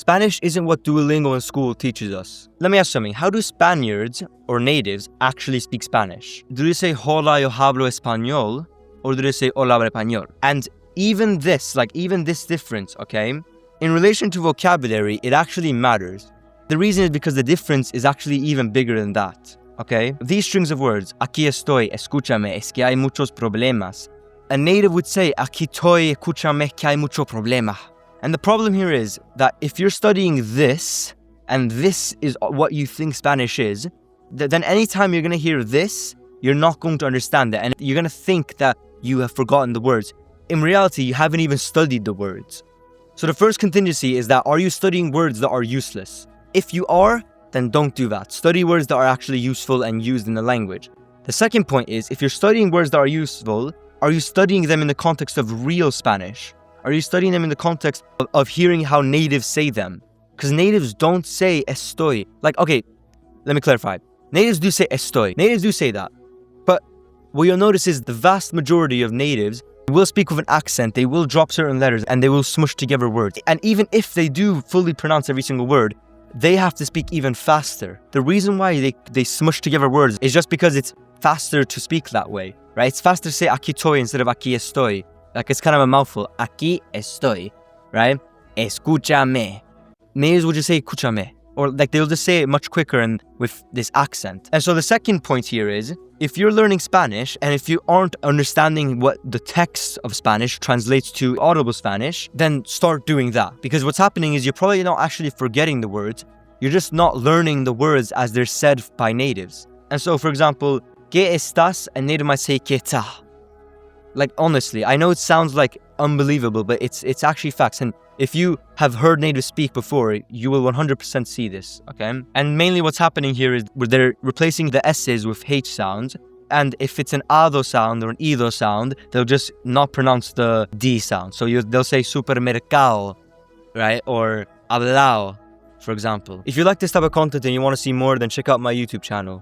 Spanish isn't what Duolingo in school teaches us. Let me ask something. How do Spaniards or natives actually speak Spanish? Do they say hola yo hablo español, or do they say hola hablo español? And even this difference, okay, in relation to vocabulary, it actually matters. The reason is because the difference is actually even bigger than that, okay? These strings of words, aquí estoy, escúchame, es que hay muchos problemas. A native would say, aquí estoy, escúchame, que hay mucho problema. And the problem here is that if you're studying this, and this is what you think Spanish is, then anytime you're going to hear this, you're not going to understand it. And you're going to think that you have forgotten the words. In reality, you haven't even studied the words. So the first contingency is that, are you studying words that are useless? If you are, then don't do that. Study words that are actually useful and used in the language. The second point is, if you're studying words that are useful, are you studying them in the context of real Spanish? Are you studying them in the context of hearing how natives say them? Because natives don't say estoy. Like, okay, let me clarify. Natives do say estoy. Natives do say that. But what you'll notice is the vast majority of natives will speak with an accent. They will drop certain letters and they will smush together words. And even if they do fully pronounce every single word, they have to speak even faster. The reason why they smush together words is just because it's faster to speak that way, right? It's faster to say aquí estoy instead of aquí estoy. Like, it's kind of a mouthful. Aquí estoy, right? Escúchame. Natives will just say escúchame. Or like they'll just say it much quicker and with this accent. And so the second point here is, if you're learning Spanish and if you aren't understanding what the text of Spanish translates to audible Spanish, then start doing that. Because what's happening is you're probably not actually forgetting the words. You're just not learning the words as they're said by natives. And so, for example, ¿qué estás? A native might say ¿qué tal? Like, honestly, I know it sounds like unbelievable, but it's actually facts. And if you have heard natives speak before, you will 100% see this, okay? And mainly what's happening here is they're replacing the S's with H sounds. And if it's an ado sound or an ido sound, they'll just not pronounce the D sound. So they'll say supermercado, right? Or hablao, for example. If you like this type of content and you want to see more, then check out my YouTube channel.